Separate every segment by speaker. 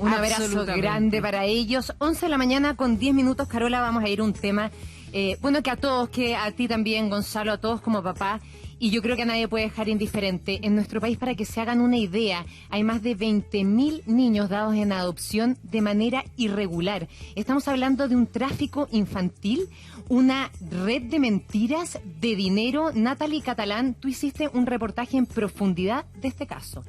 Speaker 1: Un abrazo grande para ellos. 11 de la mañana con 10 minutos, Carola, vamos a ir a un tema, bueno, que a todos, que a ti también, Gonzalo, a todos como papá, y yo creo que a nadie puede dejar indiferente. En nuestro país, para que se hagan una idea, hay más de 20.000 niños dados en adopción de manera irregular. Estamos hablando de un tráfico infantil, una red de mentiras, de dinero. Natalie Catalán, tú hiciste un reportaje en profundidad de este caso.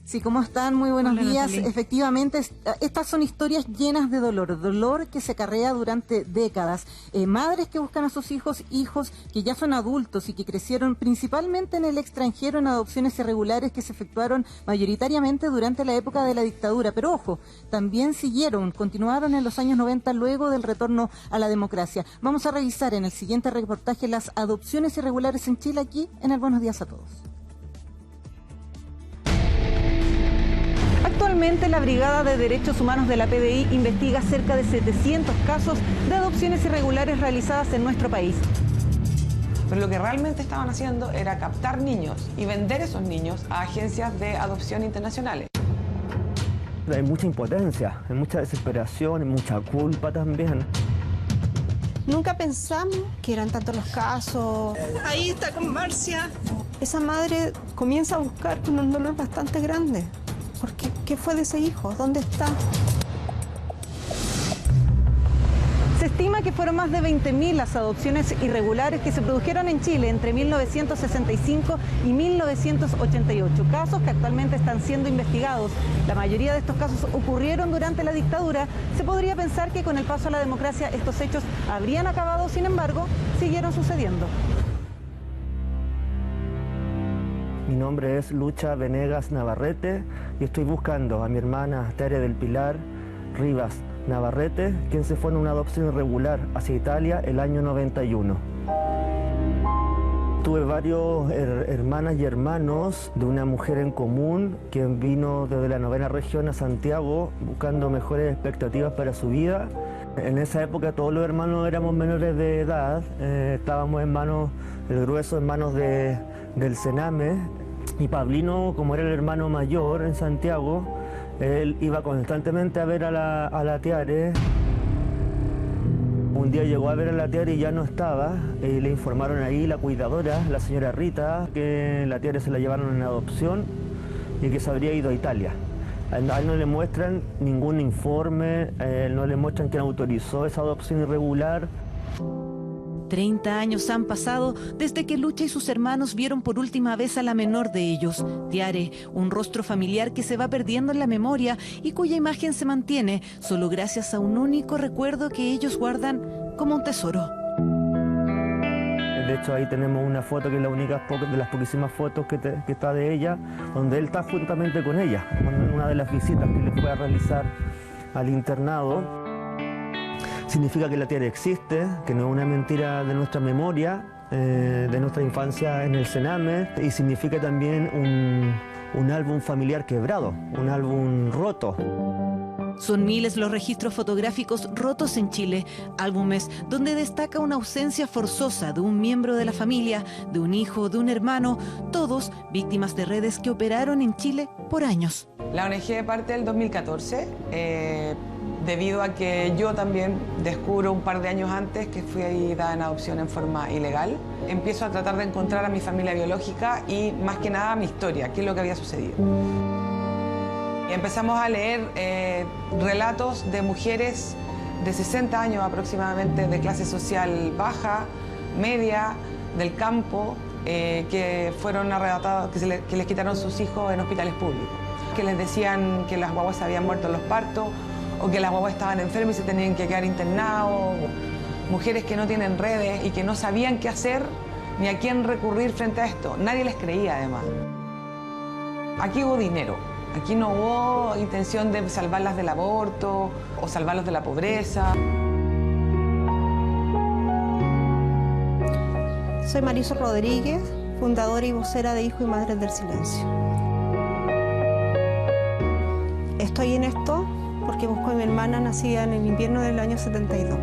Speaker 2: Sí, ¿cómo están? Muy buenos días.
Speaker 1: Natalie.
Speaker 2: Efectivamente, estas son historias llenas de dolor que se acarrea durante décadas. Madres que buscan a sus hijos que ya son adultos y que crecieron principalmente en el extranjero en adopciones irregulares que se efectuaron mayoritariamente durante la época de la dictadura. Pero ojo, también continuaron en los años 90 luego del retorno a la democracia. Vamos a revisar en el siguiente reportaje las adopciones irregulares en Chile, aquí en el Buenos Días a Todos. Actualmente, la Brigada de Derechos Humanos de la PDI investiga cerca de 700 casos de adopciones irregulares realizadas en nuestro país.
Speaker 3: Pero lo que realmente estaban haciendo era captar niños y vender esos niños a agencias de adopción internacionales.
Speaker 4: Hay mucha impotencia, hay mucha desesperación, hay mucha culpa también.
Speaker 5: Nunca pensamos que eran tantos los casos.
Speaker 6: Ahí está con Marcia.
Speaker 5: Esa madre comienza a buscar con un dolor bastante grande. Porque, ¿qué fue de ese hijo? ¿Dónde está?
Speaker 2: Se estima que fueron más de 20.000 las adopciones irregulares que se produjeron en Chile entre 1965 y 1988. Casos que actualmente están siendo investigados. La mayoría de estos casos ocurrieron durante la dictadura. Se podría pensar que con el paso a la democracia estos hechos habrían acabado, sin embargo, siguieron sucediendo.
Speaker 4: Mi nombre es Lucha Venegas Navarrete y estoy buscando a mi hermana Tere del Pilar Rivas Navarrete, quien se fue en una adopción irregular hacia Italia el año 91. Tuve varios hermanas y hermanos de una mujer en común, quien vino desde la 9ª región a Santiago buscando mejores expectativas para su vida. En esa época todos los hermanos éramos menores de edad, estábamos en manos, el grueso en manos del Sename, y Pablino, como era el hermano mayor en Santiago, él iba constantemente a ver a la Tiare. Un día llegó a ver a la Tiare y ya no estaba, y le informaron ahí la cuidadora, la señora Rita, que la Tiare se la llevaron en adopción y que se habría ido a Italia. A él no le muestran ningún informe, no le muestran quién autorizó esa adopción irregular.
Speaker 7: 30 años han pasado desde que Lucha y sus hermanos vieron por última vez a la menor de ellos, Tiare, un rostro familiar que se va perdiendo en la memoria y cuya imagen se mantiene solo gracias a un único recuerdo que ellos guardan como un tesoro.
Speaker 4: De hecho, ahí tenemos una foto que es la única de las poquísimas fotos que está de ella, donde él está juntamente con ella, en una de las visitas que le fue a realizar al internado. Significa que la Tiare existe, que no es una mentira de nuestra memoria, de nuestra infancia en el Sename, y significa también un álbum familiar quebrado, un álbum roto.
Speaker 7: Son miles los registros fotográficos rotos en Chile, álbumes donde destaca una ausencia forzosa de un miembro de la familia, de un hijo, de un hermano, todos víctimas de redes que operaron en Chile por años.
Speaker 3: La ONG parte del 2014, debido a que yo también descubro un par de años antes que fui dada en adopción en forma ilegal. Empiezo a tratar de encontrar a mi familia biológica y más que nada mi historia, qué es lo que había sucedido. Y empezamos a leer relatos de mujeres de 60 años aproximadamente, de clase social baja, media, del campo, que fueron arrebatadas, que les quitaron sus hijos en hospitales públicos, que les decían que las guaguas se habían muerto en los partos o que las guaguas estaban enfermas y se tenían que quedar internados, mujeres que no tienen redes y que no sabían qué hacer ni a quién recurrir frente a esto. Nadie les creía, además. Aquí hubo dinero. Aquí no hubo intención de salvarlas del aborto o salvarlos de la pobreza.
Speaker 5: Soy Marisol Rodríguez, fundadora y vocera de Hijos y Madres del Silencio. Estoy en esto porque busco a mi hermana nacida en el invierno del año 72.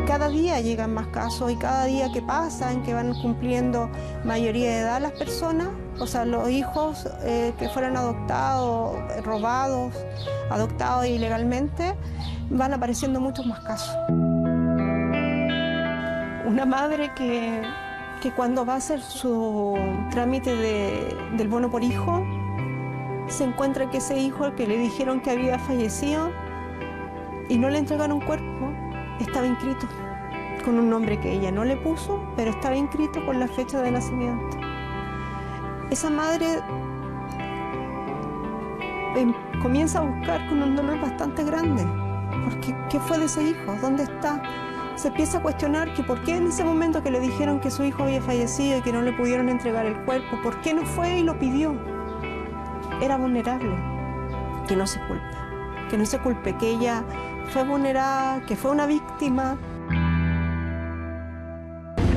Speaker 5: Cada día llegan más casos y cada día que pasa en que van cumpliendo mayoría de edad las personas, O sea, los hijos que fueron adoptados, robados, adoptados ilegalmente, van apareciendo muchos más casos. Una madre que cuando va a hacer su trámite del bono por hijo, se encuentra que ese hijo al que le dijeron que había fallecido y no le entregaron cuerpo, estaba inscrito con un nombre que ella no le puso, pero estaba inscrito con la fecha de nacimiento. Esa madre comienza a buscar con un dolor bastante grande, porque ¿qué fue de ese hijo? ¿Dónde está? Se empieza a cuestionar que por qué en ese momento que le dijeron que su hijo había fallecido y que no le pudieron entregar el cuerpo, ¿por qué no fue y lo pidió? Era vulnerable. Que no se culpe, que ella fue vulnerada, que fue una víctima.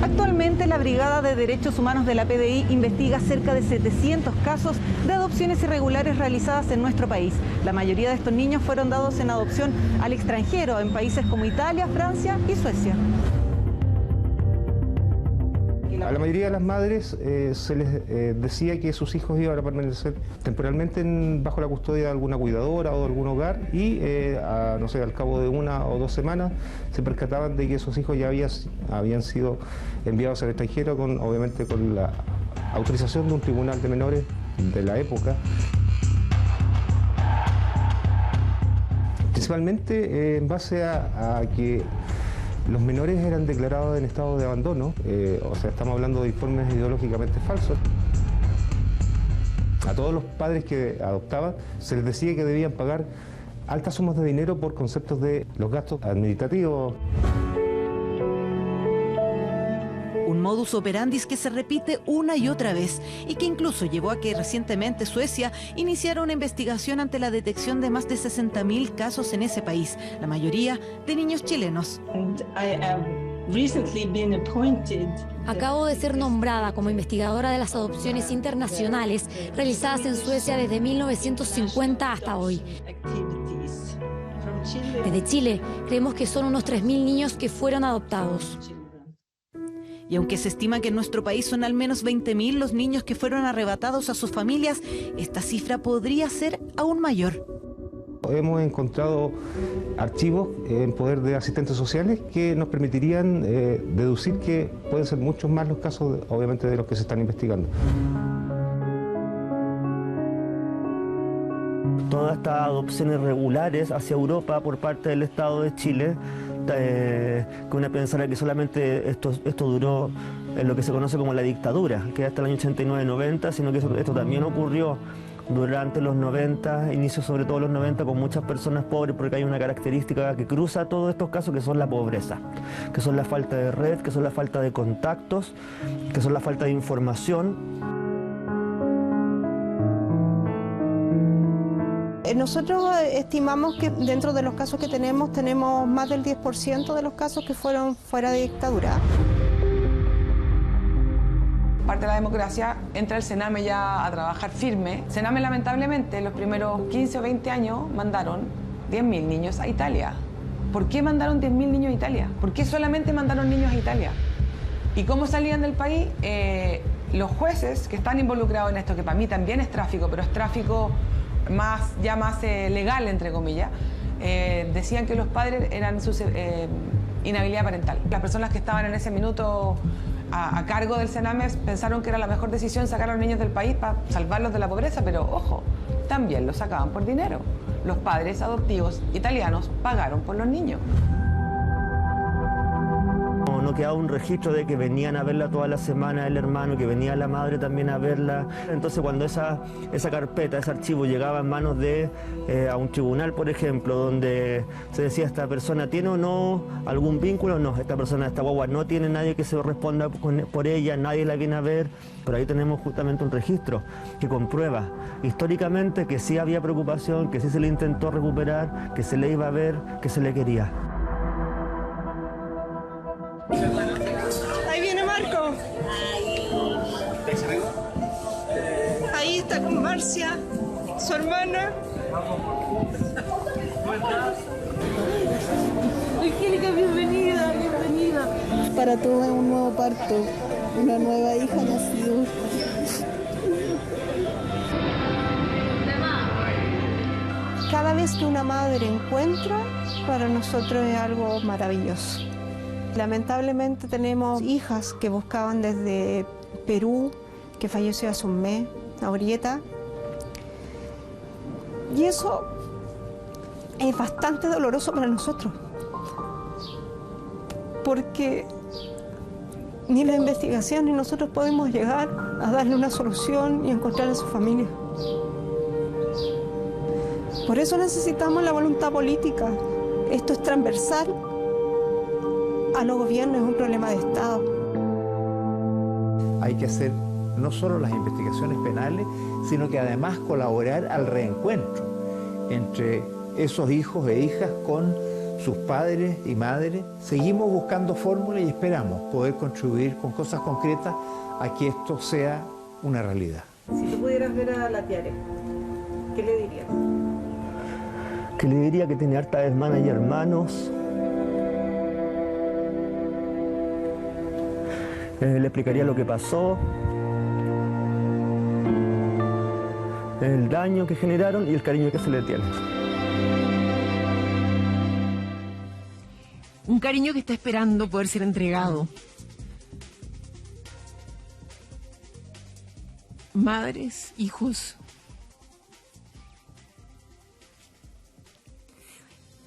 Speaker 2: Actualmente la Brigada de Derechos Humanos de la PDI investiga cerca de 700 casos de adopciones irregulares realizadas en nuestro país. La mayoría de estos niños fueron dados en adopción al extranjero, en países como Italia, Francia y Suecia.
Speaker 8: A la mayoría de las madres se les decía que sus hijos iban a permanecer temporalmente bajo la custodia de alguna cuidadora o de algún hogar y, no sé, al cabo de 1 o 2 semanas se percataban de que sus hijos ya habían sido enviados al extranjero, obviamente con la autorización de un tribunal de menores de la época. Principalmente en base a que los menores eran declarados en estado de abandono, o sea, estamos hablando de informes ideológicamente falsos. A todos los padres que adoptaban se les decía que debían pagar altas sumas de dinero por conceptos de los gastos administrativos.
Speaker 7: Un modus operandi que se repite una y otra vez y que incluso llevó a que recientemente Suecia iniciara una investigación ante la detección de más de 60.000 casos en ese país, la mayoría de niños chilenos.
Speaker 9: Acabo de ser nombrada como investigadora de las adopciones internacionales realizadas en Suecia desde 1950 hasta hoy. Desde Chile, creemos que son unos 3.000 niños que fueron adoptados.
Speaker 7: Y aunque se estima que en nuestro país son al menos 20.000 los niños que fueron arrebatados a sus familias, esta cifra podría ser aún mayor.
Speaker 8: Hemos encontrado archivos en poder de asistentes sociales que nos permitirían deducir que pueden ser muchos más los casos, obviamente, de los que se están investigando.
Speaker 4: Todas estas adopciones regulares hacia Europa por parte del Estado de Chile, que una pensara que solamente esto duró en lo que se conoce como la dictadura, que hasta el año 89-90, sino que esto también ocurrió durante los 90, inicios sobre todo los 90, con muchas personas pobres, porque hay una característica que cruza todos estos casos, que son la pobreza, que son la falta de red, que son la falta de contactos, que son la falta de información.
Speaker 5: Nosotros estimamos que dentro de los casos que tenemos más del 10% de los casos que fueron fuera de dictadura.
Speaker 3: Parte de la democracia, entra el Sename ya a trabajar firme. Sename, lamentablemente, en los primeros 15 o 20 años mandaron 10.000 niños a Italia. ¿Por qué mandaron 10.000 niños a Italia? ¿Por qué solamente mandaron niños a Italia? ¿Y cómo salían del país? Los jueces que están involucrados en esto, que para mí también es tráfico, pero es tráfico más legal, entre comillas, decían que los padres eran inhabilidad parental. Las personas que estaban en ese minuto a cargo del Sename pensaron que era la mejor decisión sacar a los niños del país para salvarlos de la pobreza, pero ojo, también los sacaban por dinero. Los padres adoptivos italianos pagaron por los niños.
Speaker 4: No quedaba un registro de que venían a verla toda la semana el hermano, que venía la madre también a verla. Entonces cuando esa carpeta, ese archivo llegaba en manos de a un tribunal, por ejemplo, donde se decía esta persona tiene o no algún vínculo, no, esta guagua no tiene nadie que se responda por ella, nadie la viene a ver, pero ahí tenemos justamente un registro que comprueba históricamente que sí había preocupación, que sí se le intentó recuperar, que se le iba a ver, que se le quería.
Speaker 6: Ahí viene Marco. Ahí está con Marcia, su hermana. Angélica, bienvenida, bienvenida.
Speaker 5: Para todos es un nuevo parto, una nueva hija nació. vez que una madre encuentra, para nosotros es algo maravilloso. Lamentablemente tenemos hijas que buscaban desde Perú, que falleció hace un mes, Aurieta. Y eso es bastante doloroso para nosotros, porque ni la investigación ni nosotros podemos llegar a darle una solución y encontrar a su familia. Por eso necesitamos la voluntad política. Esto es transversal a los gobiernos, es un problema de Estado.
Speaker 10: Hay que hacer no solo las investigaciones penales, sino que además colaborar al reencuentro entre esos hijos e hijas con sus padres y madres. Seguimos buscando fórmulas y esperamos poder contribuir con cosas concretas a que esto sea una realidad.
Speaker 2: Si tú pudieras ver a la Tiare, ¿qué le dirías?
Speaker 4: Que le diría que tiene harta hermanas y hermanos. Le explicaría lo que pasó, el daño que generaron y el cariño que se le tiene.
Speaker 11: Un cariño que está esperando poder ser entregado. Madres, hijos.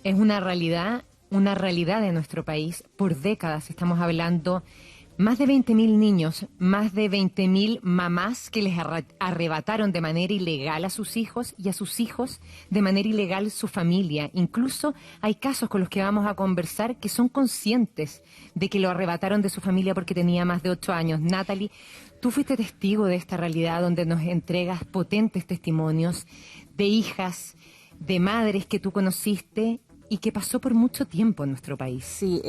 Speaker 1: Es una realidad de nuestro país. Por décadas estamos hablando más de 20.000 niños, más de 20.000 mamás que les arrebataron de manera ilegal a sus hijos y a sus hijos de manera ilegal su familia. Incluso hay casos con los que vamos a conversar que son conscientes de que lo arrebataron de su familia porque tenía más de 8 años. Natalie, tú fuiste testigo de esta realidad donde nos entregas potentes testimonios de hijas, de madres que tú conociste y que pasó por mucho tiempo en nuestro país.
Speaker 2: Sí,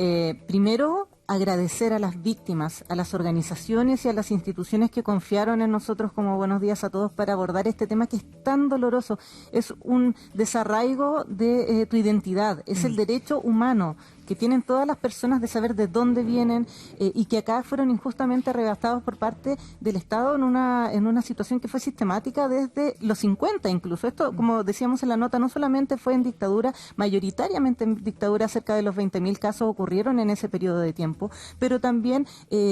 Speaker 2: primero agradecer a las víctimas, a las organizaciones y a las instituciones que confiaron en nosotros como Buenos Días a Todos para abordar este tema que es tan doloroso. Es un desarraigo de tu identidad, es el derecho humano que tienen todas las personas de saber de dónde vienen y que acá fueron injustamente arrebatados por parte del Estado en una situación que fue sistemática desde los 50 incluso. Esto, como decíamos en la nota, no solamente fue en dictadura, mayoritariamente en dictadura, cerca de los 20.000 casos ocurrieron en ese periodo de tiempo, pero también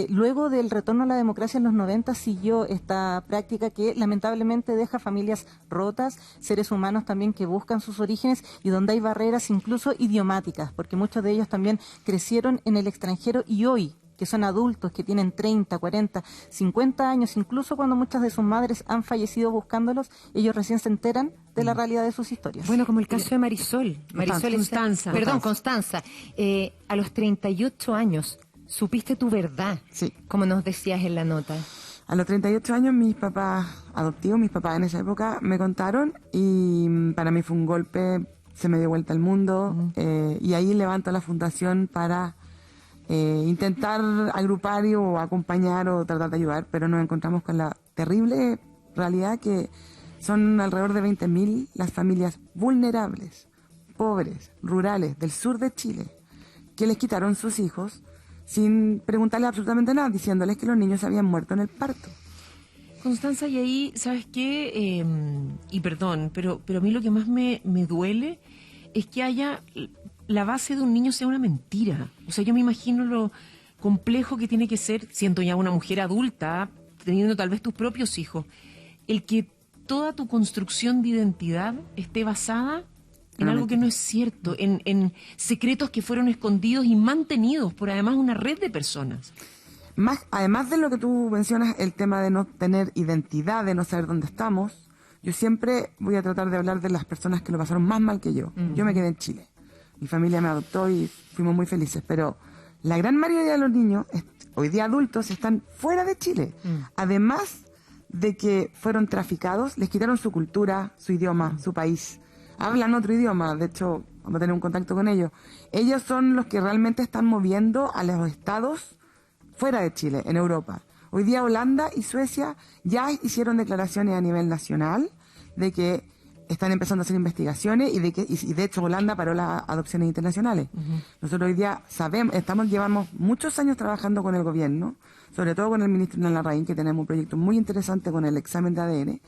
Speaker 2: luego del retorno a la democracia en los 90 siguió esta práctica que lamentablemente deja familias rotas, seres humanos también que buscan sus orígenes y donde hay barreras incluso idiomáticas, porque muchos de ellos también crecieron en el extranjero y hoy, que son adultos, que tienen 30, 40, 50 años, incluso cuando muchas de sus madres han fallecido buscándolos, ellos recién se enteran de la realidad de sus historias.
Speaker 1: Bueno, como el caso de Marisol. Constanza. A los 38 años, supiste tu verdad,
Speaker 12: sí,
Speaker 1: como nos decías en la nota.
Speaker 12: A los 38 años mis papás adoptivos, mis papás en esa época, me contaron y para mí fue un golpe, se me dio vuelta el mundo y ahí levanto la fundación para intentar agrupar o acompañar o tratar de ayudar, pero nos encontramos con la terrible realidad que son alrededor de 20.000 las familias vulnerables, pobres, rurales, del sur de Chile, que les quitaron sus hijos sin preguntarles absolutamente nada, diciéndoles que los niños habían muerto en el parto.
Speaker 11: Constanza, y ahí, ¿sabes qué? Y perdón, pero a mí lo que más me duele es que haya la base de un niño sea una mentira. O sea, yo me imagino lo complejo que tiene que ser, siendo ya una mujer adulta, teniendo tal vez tus propios hijos, el que toda tu construcción de identidad esté basada en algo que no es cierto, en secretos que fueron escondidos y mantenidos por además una red de personas.
Speaker 12: Además de lo que tú mencionas, el tema de no tener identidad, de no saber dónde estamos, yo siempre voy a tratar de hablar de las personas que lo pasaron más mal que yo. Yo me quedé en Chile. Mi familia me adoptó y fuimos muy felices, pero la gran mayoría de los niños, hoy día adultos, están fuera de Chile. Además de que fueron traficados, les quitaron su cultura, su idioma, su país. Hablan otro idioma, de hecho, vamos a tener un contacto con ellos. Ellos son los que realmente están moviendo a los estados fuera de Chile, en Europa. Hoy día Holanda y Suecia ya hicieron declaraciones a nivel nacional de que están empezando a hacer investigaciones y de hecho Holanda paró las adopciones internacionales. Nosotros hoy día llevamos muchos años trabajando con el gobierno, sobre todo con el ministro Larraín, que tenemos un proyecto muy interesante con el examen de ADN,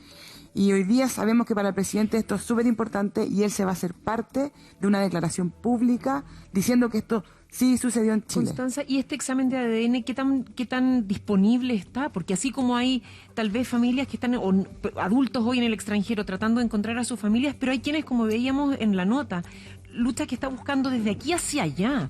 Speaker 12: Y hoy día sabemos que para el presidente esto es súper importante y él se va a hacer parte de una declaración pública diciendo que esto sí sucedió en Chile.
Speaker 11: Constanza, ¿y este examen de ADN qué tan disponible está? Porque así como hay tal vez familias que están, o adultos hoy en el extranjero tratando de encontrar a sus familias, pero hay quienes, como veíamos en la nota, Lucha que está buscando desde aquí hacia allá.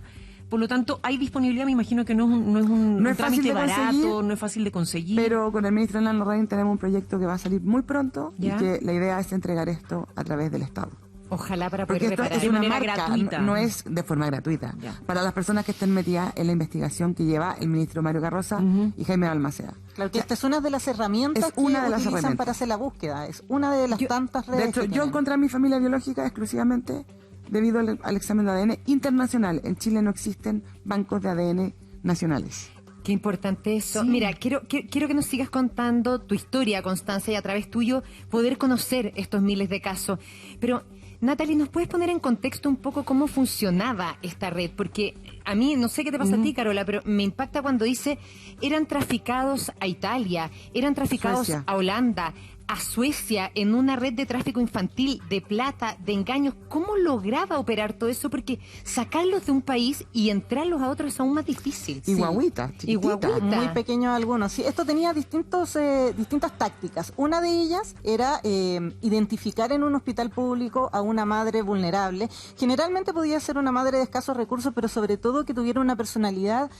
Speaker 11: Por lo tanto, hay disponibilidad, me imagino que no es un trámite barato, no es fácil de conseguir.
Speaker 12: Pero con el ministro Hernán Larraín tenemos un proyecto que va a salir muy pronto y que la idea es entregar esto a través del Estado.
Speaker 1: Ojalá para poder
Speaker 12: Porque esto
Speaker 1: reparar.
Speaker 12: es una
Speaker 11: de manera
Speaker 12: marca,
Speaker 11: gratuita.
Speaker 12: no es de forma gratuita. Para las personas que estén metidas en la investigación que lleva el ministro Mario Carroza y Jaime Balmaceda.
Speaker 2: Claro que esta es una de las herramientas
Speaker 12: Es una
Speaker 2: que
Speaker 12: de las
Speaker 2: utilizan
Speaker 12: herramientas.
Speaker 2: para hacer la búsqueda. Es una de las tantas redes.
Speaker 12: De hecho,
Speaker 2: que
Speaker 12: yo
Speaker 2: tienen.
Speaker 12: encontré a mi familia biológica exclusivamente debido al examen de ADN internacional. En Chile no existen bancos de ADN nacionales.
Speaker 1: Qué importante eso.
Speaker 11: Sí.
Speaker 1: Mira, quiero que nos sigas contando tu historia, Constanza, y a través tuyo poder conocer estos miles de casos. Pero, Natalie, ¿nos puedes poner en contexto un poco cómo funcionaba esta red? Porque a mí, no sé qué te pasa a ti, Carola, pero me impacta cuando dice eran traficados a Italia, eran traficados
Speaker 12: Suecia.
Speaker 1: a Holanda, a Suecia, en una red de tráfico infantil, de plata, de engaños. ¿Cómo lograba operar todo eso? Porque sacarlos de un país y entrarlos a otro es aún más difícil.
Speaker 12: Y guaguitas,
Speaker 1: Y guaguitas.
Speaker 2: Muy pequeños algunos. Sí, esto tenía distintas tácticas. Una de ellas era identificar en un hospital público a una madre vulnerable. Generalmente podía ser una madre de escasos recursos, pero sobre todo que tuviera una personalidad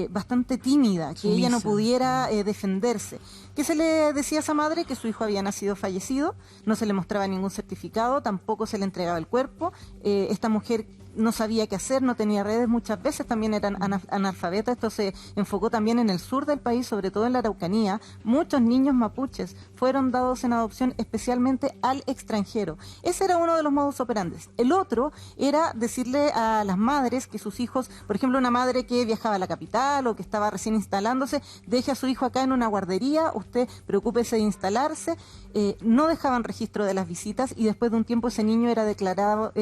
Speaker 2: bastante tímida, que ella no pudiera defenderse. ¿Qué se le decía a esa madre? Que su hijo había nacido fallecido, no se le mostraba ningún certificado, tampoco se le entregaba el cuerpo. Esta mujer no sabía qué hacer, no tenía redes, muchas veces también eran analfabetas. Esto se enfocó también en el sur del país, sobre todo en la Araucanía. Muchos niños mapuches fueron dados en adopción especialmente al extranjero. Ese era uno de los modus operandi. El otro era decirle a las madres que sus hijos, por ejemplo, una madre que viajaba a la capital o que estaba recién instalándose, deje a su hijo acá en una guardería, usted preocúpese de instalarse. No dejaban registro de las visitas y después de un tiempo ese niño era declarado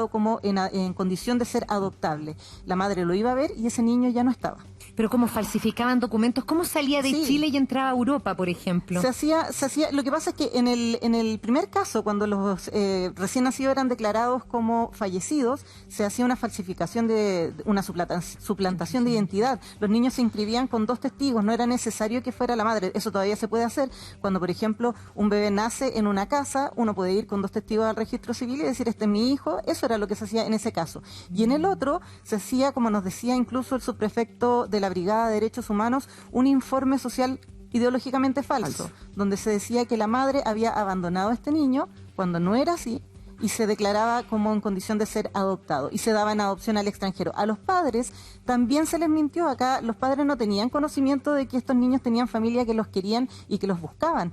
Speaker 2: como en condición de ser adoptable. La madre lo iba a ver y ese niño ya no estaba.
Speaker 1: Pero cómo falsificaban documentos, cómo salía de
Speaker 2: Sí.
Speaker 1: Chile y entraba a Europa, por ejemplo.
Speaker 2: Se hacía, lo que pasa es que en el primer caso, cuando los recién nacidos eran declarados como fallecidos, se hacía una falsificación de una suplantación de identidad. Los niños se inscribían con 2 testigos, no era necesario que fuera la madre. Eso todavía se puede hacer cuando, por ejemplo, un bebé nace en una casa, uno puede ir con 2 testigos al registro civil y decir, este es mi hijo. Eso era lo que se hacía en ese caso. Y en el otro se hacía, como nos decía incluso el subprefecto de la Brigada de Derechos Humanos, un informe social ideológicamente falso, donde se decía que la madre había abandonado a este niño cuando no era así y se declaraba como en condición de ser adoptado y se daba en adopción al extranjero. A los padres también se les mintió. Acá los padres no tenían conocimiento de que estos niños tenían familia que los querían y que los buscaban.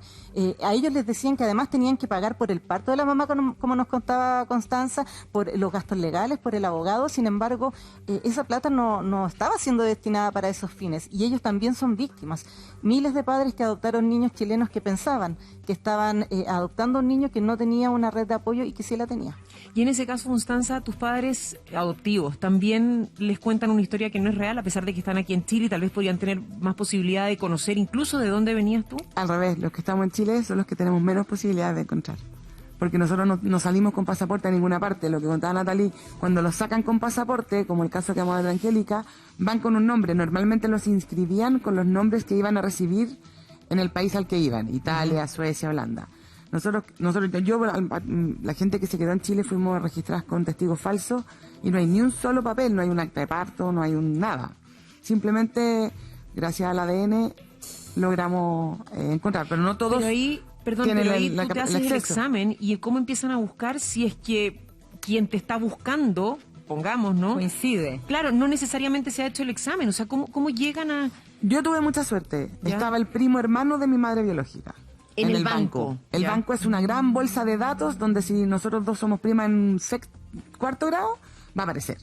Speaker 2: A ellos les decían que además tenían que pagar por el parto de la mamá, como nos contaba Constanza, por los gastos legales, por el abogado. Sin embargo, esa plata no estaba siendo destinada para esos fines y ellos también son víctimas. Miles de padres que adoptaron niños chilenos que pensaban que estaban adoptando a un niño que no tenía una red de apoyo y que sí la tenía.
Speaker 11: Y en ese caso, Constanza, tus padres adoptivos también les cuentan una historia que no es real, a pesar de que están aquí en Chile y tal vez podrían tener más posibilidad de conocer incluso de dónde venías tú.
Speaker 12: Al revés, los que estamos en Chile son los que tenemos menos posibilidades de encontrar. Porque nosotros no salimos con pasaporte a ninguna parte. Lo que contaba Natalie, cuando los sacan con pasaporte, como el caso que vamos a ver de Angélica, van con un nombre. Normalmente los inscribían con los nombres que iban a recibir en el país al que iban, Italia, Suecia, Holanda. La gente que se quedó en Chile fuimos registradas con testigos falsos y no hay ni un solo papel, no hay un acta de parto, no hay nada. Simplemente, gracias al ADN, logramos encontrar, pero no todos.
Speaker 11: Pero ahí, perdón,
Speaker 12: tienen
Speaker 11: pero ahí
Speaker 12: el
Speaker 11: tú te haces el examen y cómo empiezan a buscar si es que quien te está buscando, pongamos, ¿no?
Speaker 1: Coincide.
Speaker 11: Claro, no necesariamente se ha hecho el examen, o sea, ¿cómo llegan a...?
Speaker 12: Yo tuve mucha suerte.
Speaker 11: ¿Ya?
Speaker 12: Estaba el primo hermano de mi madre biológica.
Speaker 11: En el banco.
Speaker 12: El
Speaker 11: Ya.
Speaker 12: banco es una gran bolsa de datos donde si nosotros dos somos primas en 4º grado, va a aparecer.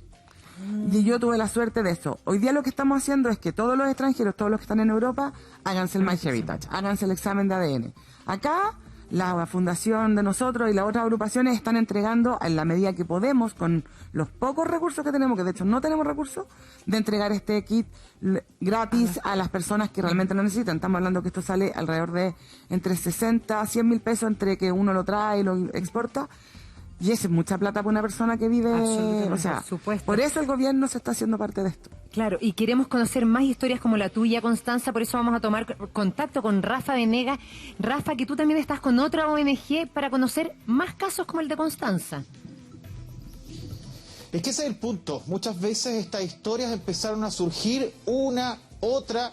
Speaker 12: Y yo tuve la suerte de eso. Hoy día lo que estamos haciendo es que todos los extranjeros, todos los que están en Europa, háganse el MyHeritage, háganse el examen de ADN. Acá la fundación de nosotros y las otras agrupaciones están entregando en la medida que podemos, con los pocos recursos que tenemos, que de hecho no tenemos recursos, de entregar este kit gratis a las personas que realmente lo necesitan. Estamos hablando que esto sale alrededor de entre 60 a 100 mil pesos entre que uno lo trae y lo exporta. Y eso es mucha plata para una persona que vive, o sea,
Speaker 1: por supuesto.
Speaker 12: Por eso el gobierno se está haciendo parte de esto.
Speaker 1: Claro, y queremos conocer más historias como la tuya, Constanza, por eso vamos a tomar contacto con Rafa Venegas. Rafa, que tú también estás con otra ONG para conocer más casos como el de Constanza.
Speaker 13: Es que ese es el punto. Muchas veces estas historias empezaron a surgir una, otra,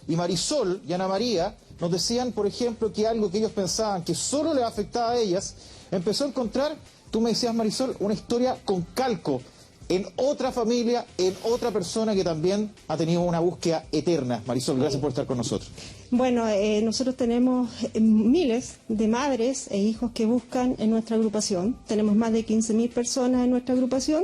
Speaker 13: y Marisol y Ana María nos decían, por ejemplo, que algo que ellos pensaban que solo les afectaba a ellas, empezó a encontrar, tú me decías, Marisol, una historia con calco en otra familia, en otra persona que también ha tenido una búsqueda eterna. Marisol, gracias por estar con nosotros.
Speaker 5: Bueno, nosotros tenemos miles de madres e hijos que buscan en nuestra agrupación. Tenemos más de 15.000 personas en nuestra agrupación,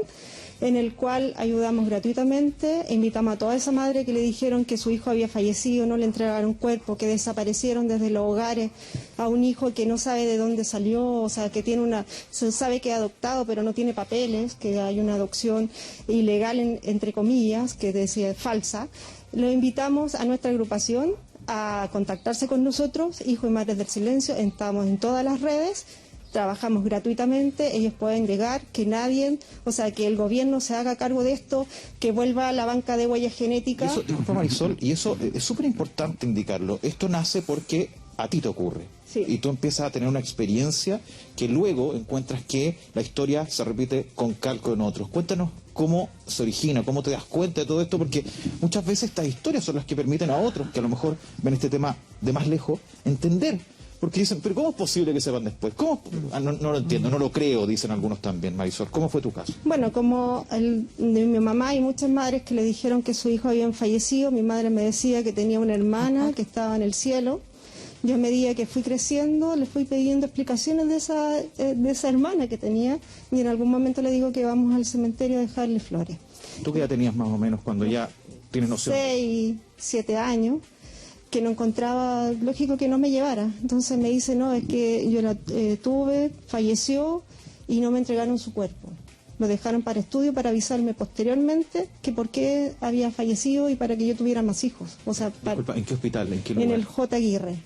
Speaker 5: en el cual ayudamos gratuitamente. Invitamos a toda esa madre que le dijeron que su hijo había fallecido, no le entregaron cuerpo, que desaparecieron desde los hogares, a un hijo que no sabe de dónde salió, o sea, que tiene se sabe que es adoptado, pero no tiene papeles, que hay una adopción ilegal, entre comillas, que decía falsa. Lo invitamos a nuestra agrupación a contactarse con nosotros, Hijos y Madres del Silencio. Estamos en todas las redes. Trabajamos gratuitamente, ellos pueden llegar, que nadie, o sea, que el gobierno se haga cargo de esto, que vuelva a la banca de huellas genéticas.
Speaker 13: Eso, disculpa, Marisol, y eso es súper importante indicarlo. Esto nace porque a ti te ocurre.
Speaker 5: Sí.
Speaker 13: Y tú empiezas a tener una experiencia que luego encuentras que la historia se repite con calco en otros. Cuéntanos cómo se origina, cómo te das cuenta de todo esto, porque muchas veces estas historias son las que permiten a otros, que a lo mejor ven este tema de más lejos, entender. Porque dicen, pero ¿cómo es posible que sepan después? ¿Cómo? No lo entiendo, no lo creo, dicen algunos también. Marisol, ¿cómo fue tu caso?
Speaker 5: Bueno, como de mi mamá y muchas madres que le dijeron que su hijo había fallecido, mi madre me decía que tenía una hermana que estaba en el cielo. Yo a medida que fui creciendo le fui pidiendo explicaciones de esa hermana que tenía, y en algún momento le digo que vamos al cementerio a dejarle flores.
Speaker 13: ¿Tú qué edad tenías más o menos cuando ya tienes noción?
Speaker 5: 6, 7 años. Que no encontraba lógico que no me llevara. Entonces me dice, no, es que yo la tuve, falleció y no me entregaron su cuerpo. Lo dejaron para estudio, para avisarme posteriormente que por qué había fallecido y para que yo tuviera más hijos. O sea,
Speaker 13: Disculpa, ¿en qué hospital? ¿En qué lugar?
Speaker 5: En el J. Aguirre,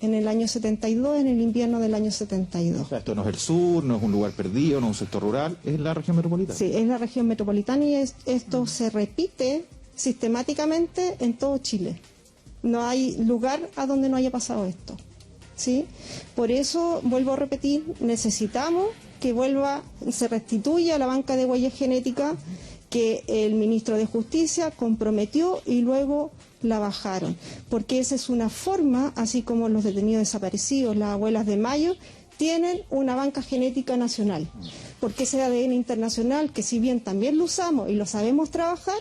Speaker 5: en el año 72, en el invierno del año 72.
Speaker 13: O sea, esto no es el sur, no es un lugar perdido, no es un sector rural, es la región metropolitana.
Speaker 5: Sí, es la región metropolitana y esto se repite sistemáticamente en todo Chile. No hay lugar a donde no haya pasado esto, ¿sí? Por eso, vuelvo a repetir, necesitamos que se restituya a la banca de huellas genéticas que el ministro de Justicia comprometió y luego la bajaron. Porque esa es una forma, así como los detenidos desaparecidos, las abuelas de Mayo, tienen una banca genética nacional. Porque ese ADN internacional, que si bien también lo usamos y lo sabemos trabajar,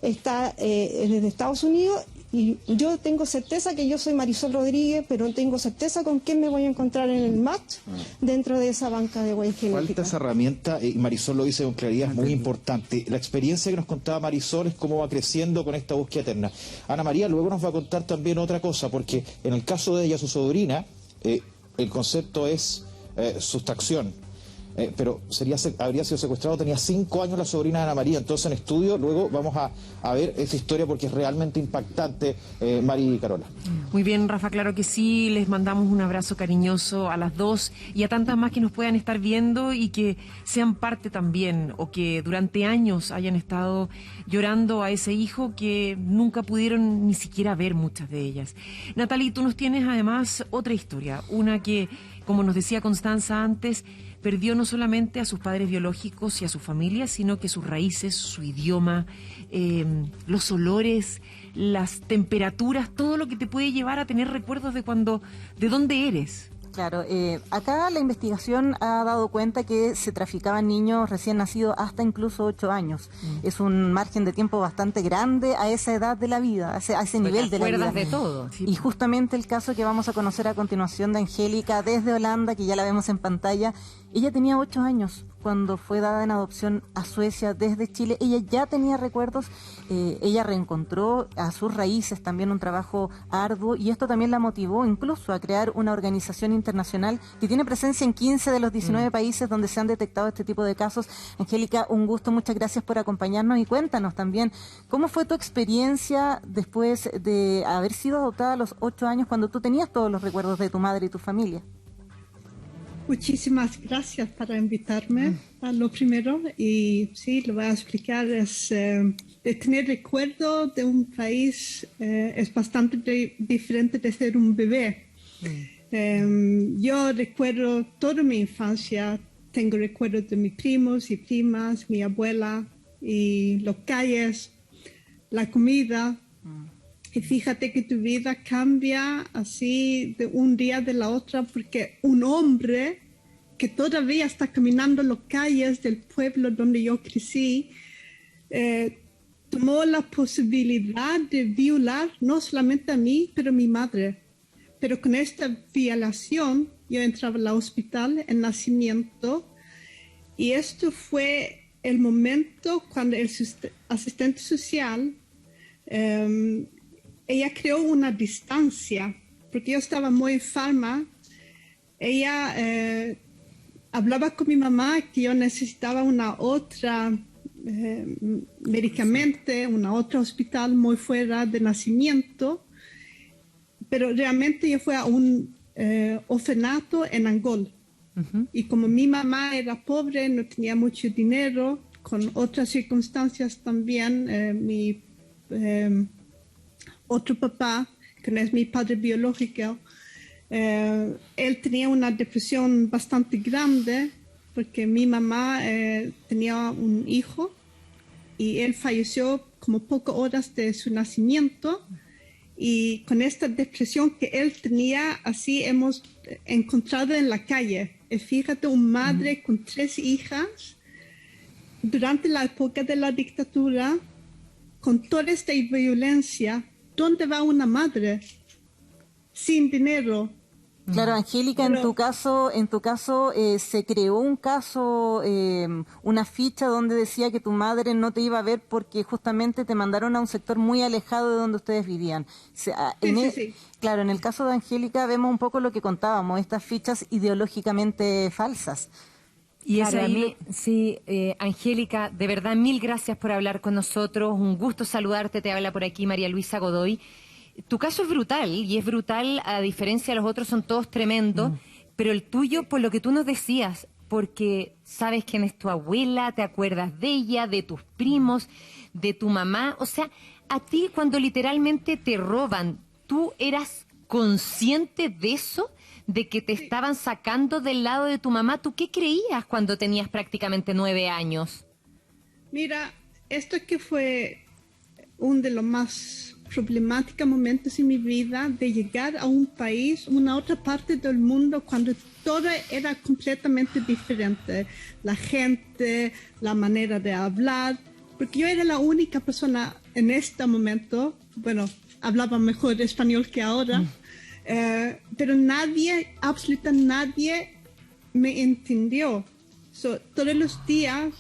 Speaker 5: está desde Estados Unidos. Y yo tengo certeza que yo soy Marisol Rodríguez, pero no tengo certeza con quién me voy a encontrar en el match dentro de esa banca de huellas genéticas.
Speaker 13: Falta esa herramienta, y Marisol lo dice con claridad, es muy importante. La experiencia que nos contaba Marisol es cómo va creciendo con esta búsqueda eterna. Ana María luego nos va a contar también otra cosa, porque en el caso de ella, su sobrina, el concepto es sustracción. Pero habría sido secuestrado, tenía 5 años la sobrina de Ana María. Entonces en estudio luego vamos a ver esa historia porque es realmente impactante, Mari y Carola.
Speaker 11: Muy bien, Rafa, claro que sí, les mandamos un abrazo cariñoso a las dos y a tantas más que nos puedan estar viendo y que sean parte también, o que durante años hayan estado llorando a ese hijo que nunca pudieron ni siquiera ver, muchas de ellas. Natalie, tú nos tienes además otra historia, una que, como nos decía Constanza antes, perdió no solamente a sus padres biológicos y a su familia, sino que sus raíces, su idioma, los olores, las temperaturas, todo lo que te puede llevar a tener recuerdos de dónde eres.
Speaker 2: Claro, acá la investigación ha dado cuenta que se traficaban niños recién nacidos hasta incluso 8 años. Es un margen de tiempo bastante grande a esa edad de la vida, a ese nivel de la vida.
Speaker 1: De todo.
Speaker 2: Y justamente el caso que vamos a conocer a continuación de Angélica desde Holanda, que ya la vemos en pantalla, Ella tenía 8 años cuando fue dada en adopción a Suecia desde Chile. Ella ya tenía recuerdos, ella reencontró a sus raíces, también un trabajo arduo, y esto también la motivó incluso a crear una organización internacional que tiene presencia en 15 de los 19 países donde se han detectado este tipo de casos. Angélica, un gusto, muchas gracias por acompañarnos y cuéntanos también cómo fue tu experiencia después de haber sido adoptada a los 8 años, cuando tú tenías todos los recuerdos de tu madre y tu familia.
Speaker 6: Muchísimas gracias por invitarme a lo primero, y sí, lo voy a explicar, es de tener recuerdo de un país es bastante diferente de ser un bebé. Yo recuerdo toda mi infancia, tengo recuerdos de mis primos y primas, mi abuela y las calles, la comida. Y fíjate que tu vida cambia así de un día de la otra, porque un hombre que todavía está caminando las calles del pueblo donde yo crecí, tomó la posibilidad de violar no solamente a mí, pero a mi madre. Pero con esta violación yo entraba al hospital en nacimiento, y esto fue el momento cuando el asistente social ella creó una distancia, porque yo estaba muy enferma. Ella hablaba con mi mamá que yo necesitaba una otra medicamento, una otra hospital muy fuera de nacimiento, pero realmente yo fui a un orfanato en Angol. Y como mi mamá era pobre, no tenía mucho dinero, con otras circunstancias también, mi otro papá, que no es mi padre biológico, él tenía una depresión bastante grande, porque mi mamá tenía un hijo y él falleció como pocas horas de su nacimiento, y con esta depresión que él tenía, así hemos encontrado en la calle. Y fíjate, una madre con 3 hijas durante la época de la dictadura, con toda esta violencia. ¿Dónde va una madre sin dinero?
Speaker 2: Claro, Angélica, en tu caso se creó un caso, una ficha donde decía que tu madre no te iba a ver porque justamente te mandaron a un sector muy alejado de donde ustedes vivían. Sí. Claro, en el caso de Angélica vemos un poco lo que contábamos, estas fichas ideológicamente falsas.
Speaker 1: Y claro, a mí, sí, Angélica, de verdad, 1000 gracias por hablar con nosotros. Un gusto saludarte. Te habla por aquí María Luisa Godoy. Tu caso es brutal, y es brutal, a diferencia de los otros, son todos tremendos, pero el tuyo, por lo que tú nos decías, porque sabes quién es tu abuela, te acuerdas de ella, de tus primos, de tu mamá. O sea, a ti cuando literalmente te roban, ¿tú eras consciente de eso? ¿De que te estaban sacando del lado de tu mamá? ¿Tú qué creías cuando tenías prácticamente 9 años?
Speaker 6: Mira, esto que fue uno de los más problemáticos momentos en mi vida, de llegar a un país, una otra parte del mundo, cuando todo era completamente diferente. La gente, la manera de hablar, porque yo era la única persona en este momento, bueno, hablaba mejor español que ahora, pero nadie, absolutamente nadie me entendió. Todos los días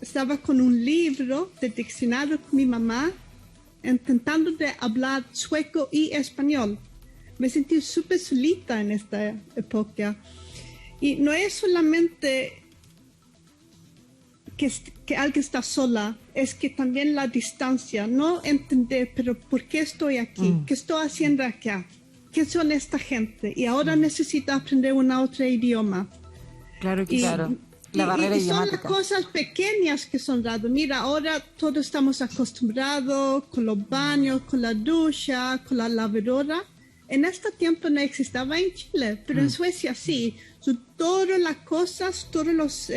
Speaker 6: estaba con un libro de diccionario con mi mamá, intentando de hablar sueco y español. Me sentí súper solita en esta época. Y no es solamente que alguien está sola, es que también la distancia, no entender, pero ¿por qué estoy aquí? ¿Qué estoy haciendo acá? ¿Qué son esta gente? Y ahora necesito aprender un otro idioma.
Speaker 2: Claro que claro. La barrera idiomática.
Speaker 6: Son las cosas pequeñas que son raras. Mira, ahora todos estamos acostumbrados con los baños, con la ducha, con la lavadora. En este tiempo no existaba en Chile, pero en Suecia sí. Todas las cosas, todos los,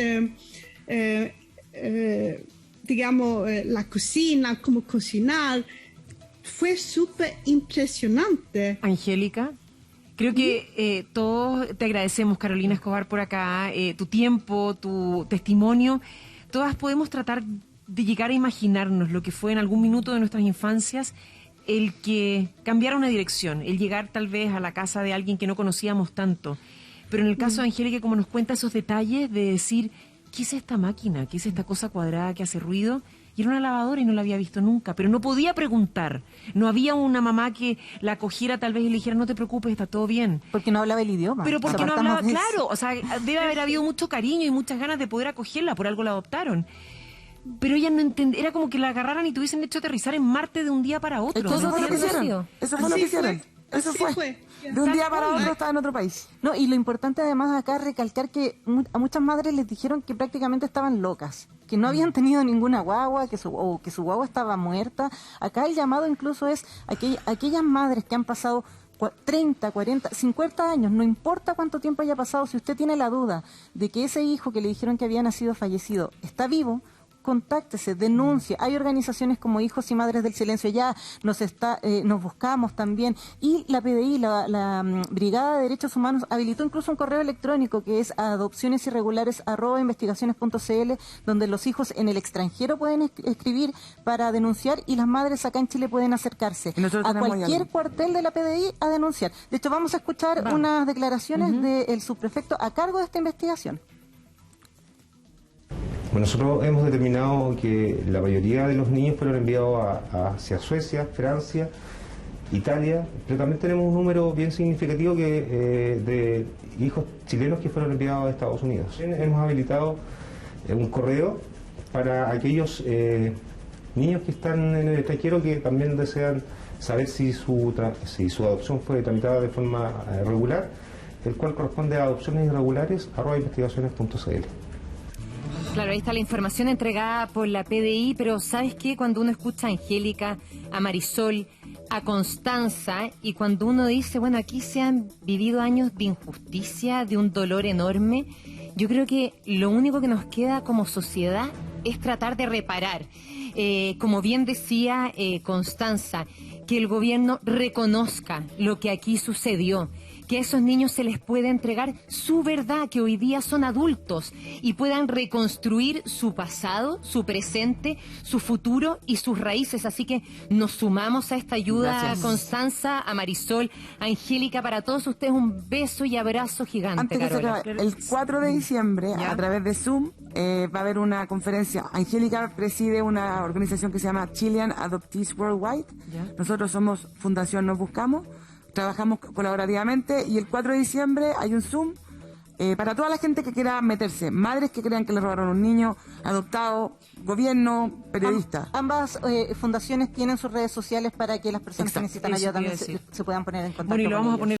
Speaker 6: digamos, la cocina, cómo cocinar, fue súper impresionante.
Speaker 11: Angélica, creo que todos te agradecemos, Carolina Escobar, por acá, tu tiempo, tu testimonio. Todas podemos tratar de llegar a imaginarnos lo que fue en algún minuto de nuestras infancias el que cambiara una dirección, el llegar tal vez a la casa de alguien que no conocíamos tanto. Pero en el caso de Angélica, como nos cuenta esos detalles de decir, ¿qué es esta máquina? ¿Qué es esta cosa cuadrada que hace ruido? Y era una lavadora y no la había visto nunca, pero no podía preguntar. No había una mamá que la acogiera tal vez y le dijera, no te preocupes, está todo bien.
Speaker 2: Porque no hablaba el idioma.
Speaker 11: Pero porque no hablaba, claro, o sea, debe haber habido mucho cariño y muchas ganas de poder acogerla, por algo la adoptaron. Pero ella no entendía, era como que la agarraran y tuviesen hecho aterrizar en Marte de un día para otro.
Speaker 12: Eso fue lo que hicieron. Eso fue lo que hicieron. Eso fue. De un día para otro estaba en otro país.
Speaker 2: No, y lo importante además acá es recalcar que a muchas madres les dijeron que prácticamente estaban locas, que no habían tenido ninguna guagua, que su guagua estaba muerta. Acá el llamado incluso es aquellas madres que han pasado 30, 40, 50 años, no importa cuánto tiempo haya pasado, si usted tiene la duda de que ese hijo que le dijeron que había nacido fallecido está vivo, contáctese, denuncie. Hay organizaciones como Hijos y Madres del Silencio, ya nos buscamos también. Y la PDI, la Brigada de Derechos Humanos, habilitó incluso un correo electrónico que es adopcionesirregulares@investigaciones.cl, donde los hijos en el extranjero pueden escribir para denunciar y las madres acá en Chile pueden acercarse a cualquier cuartel de la PDI a denunciar. De hecho, vamos a escuchar unas declaraciones del subprefecto a cargo de esta investigación.
Speaker 8: Bueno, nosotros hemos determinado que la mayoría de los niños fueron enviados hacia Suecia, Francia, Italia, pero también tenemos un número bien significativo de hijos chilenos que fueron enviados a Estados Unidos. Hemos habilitado un correo para aquellos niños que están en el extranjero que también desean saber si su adopción fue tramitada de forma regular, el cual corresponde a adopcionesirregulares@investigaciones.cl.
Speaker 1: Claro, ahí está la información entregada por la PDI, pero ¿sabes qué? Cuando uno escucha a Angélica, a Marisol, a Constanza, y cuando uno dice, bueno, aquí se han vivido años de injusticia, de un dolor enorme, yo creo que lo único que nos queda como sociedad es tratar de reparar. Como bien decía Constanza, que el gobierno reconozca lo que aquí sucedió, que a esos niños se les pueda entregar su verdad, que hoy día son adultos y puedan reconstruir su pasado, su presente, su futuro y sus raíces. Así que nos sumamos a esta ayuda. Gracias. Constanza, a Marisol, a Angélica, para todos ustedes un beso y abrazo gigante.
Speaker 12: Antes que
Speaker 1: Carola.
Speaker 12: el 4 de diciembre, a través de Zoom, va a haber una conferencia. Angélica preside una organización que se llama Chilean Adoptees Worldwide. Nosotros somos Fundación Nos Buscamos. Trabajamos colaborativamente y el 4 de diciembre hay un Zoom para toda la gente que quiera meterse, madres que crean que le robaron un niño, adoptado, gobierno, periodistas.
Speaker 2: Ambas fundaciones tienen sus redes sociales para que las personas que necesitan ayuda también se puedan poner en contacto.
Speaker 11: Bueno, y lo vamos a poner